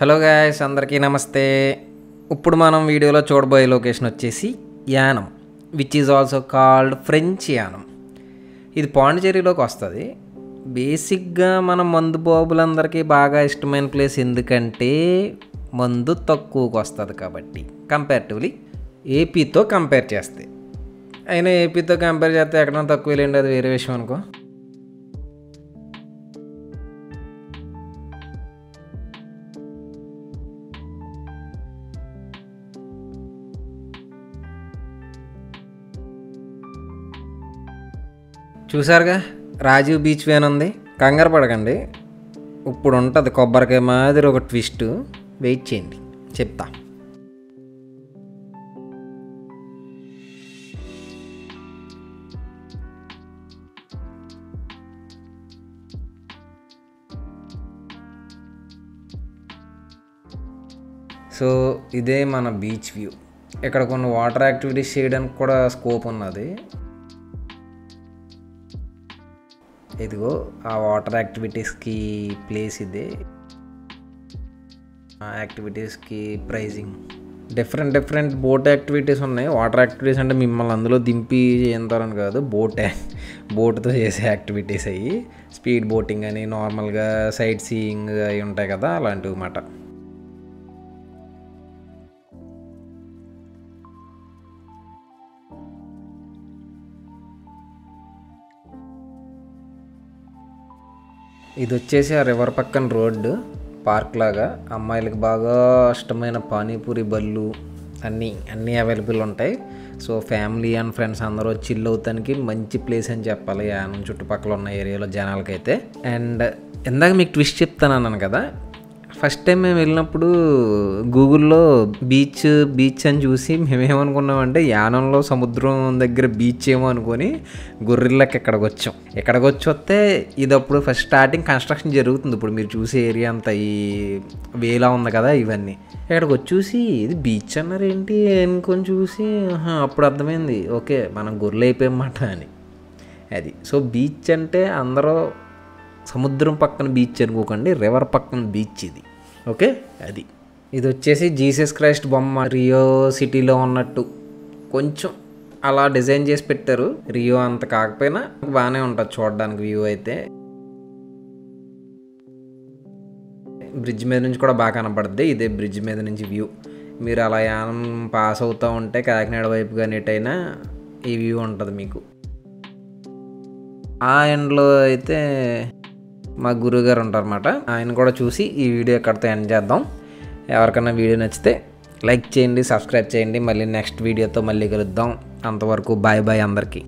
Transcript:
Hello guys, అందరికీ నమస్తే. ఇప్పుడు మనం వీడియోలో చూడబోయే లొకేషన్ వచ్చేసి Yanam, which is also called French Yanam. ఇది పాండిచేరిలోకి వస్తుంది. బేసిక్గా మన మందు బాబులందరికీ బాగా ఇష్టమైన ప్లేస్, ఎందుకంటే మందు తక్కువకు వస్తుంది కాబట్టి. కంపారిటివ్లీ ఏపీతో కంపేర్ చేస్తే, అయినా ఏపీతో కంపేర్ చేస్తే ఎక్కడైనా తక్కువ లేండి, అది వేరే విషయం అనుకో. చూసారుగా, రాజీవ్ బీచ్ వేన్ ఉంది. కంగారు పడకండి, ఇప్పుడు ఉంటుంది కొబ్బరికాయ మాదిరి ఒక ట్విస్ట్. వెయిట్ చేయండి, చెప్తా. సో ఇదే మన బీచ్ వ్యూ. ఇక్కడ కొన్ని వాటర్ యాక్టివిటీస్ చేయడానికి కూడా స్కోప్ ఉన్నది. ఇదిగో ఆ వాటర్ యాక్టివిటీస్కి ప్లేస్ ఇదే. ఆ యాక్టివిటీస్కి ప్రైజింగ్ డిఫరెంట్ బోట్ యాక్టివిటీస్ ఉన్నాయి. వాటర్ యాక్టివిటీస్ అంటే మిమ్మల్ని అందులో దింపి చేస్తారని కాదు, బోట్తో చేసే యాక్టివిటీస్ అయ్యి. స్పీడ్ బోటింగ్ అని, నార్మల్గా సైట్ సీయింగ్ అవి ఉంటాయి కదా, అలాంటివి అన్నమాట. ఇది వచ్చేసి ఆ రివర్ పక్కన రోడ్డు, పార్క్ లాగా. అమ్మాయిలకు బాగా ఇష్టమైన పానీపూరి బళ్ళు అన్నీ అవైలబుల్ ఉంటాయి. సో ఫ్యామిలీ అండ్ ఫ్రెండ్స్ అందరూ చిల్ అవుతానికి మంచి ప్లేస్ అని చెప్పాలి యానం చుట్టుపక్కల ఉన్న ఏరియాలో జనాలకైతే. అండ్ ఇందాక మీకు ట్విస్ట్ చెప్తాను అన్నాను కదా, ఫస్ట్ టైం మేము వెళ్ళినప్పుడు గూగుల్లో బీచ్ అని చూసి మేమేమనుకున్నామంటే యానంలో సముద్రం దగ్గర బీచ్ ఏమో అనుకొని గొర్రెళ్ళకి ఇక్కడికి వస్తే ఇది అప్పుడు ఫస్ట్ స్టార్టింగ్ కన్స్ట్రక్షన్ జరుగుతుంది. ఇప్పుడు మీరు చూసే ఏరియా అంతా ఈ వేలా ఉంది కదా, ఇవన్నీ ఇక్కడికి వచ్చి ఇది బీచ్ అన్నారు ఏంటి అనుకొని చూసి అప్పుడు అర్థమైంది, ఓకే మనం గొర్రెలు అయిపోయామాట అని. అది సో బీచ్ అంటే అందరూ సముద్రం పక్కన బీచ్ అనుకోకండి, రివర్ పక్కన బీచ్ ఇది. ఓకే, ఇది వచ్చేసి జీసస్ క్రైస్ట్ బొమ్మ రియో సిటీలో ఉన్నట్టు కొంచెం అలా డిజైన్ చేసి పెట్టారు. రియో అంత కాకపోయినా బాగానే ఉంటుంది చూడడానికి వ్యూ అయితే. బ్రిడ్జ్ మీద నుంచి కూడా బాగా కనపడుద్ది. ఇదే బ్రిడ్జ్ మీద నుంచి వ్యూ. మీరు అలా యానం పాస్ అవుతూ ఉంటే కాకినాడ వైపు కానీ ఎటైనా ఈ వ్యూ ఉంటుంది మీకు. ఆ ఎండ్లో అయితే మా గురువుగారు ఉంటారన్నమాట, ఆయన కూడా చూసి ఈ వీడియో ఎక్కడితో ఎండ్ చేద్దాం. ఎవరికైనా వీడియో నచ్చితే లైక్ చేయండి, సబ్స్క్రైబ్ చేయండి. మళ్ళీ నెక్స్ట్ వీడియోతో మళ్ళీ కలుద్దాం. అంతవరకు బాయ్ అందరికీ.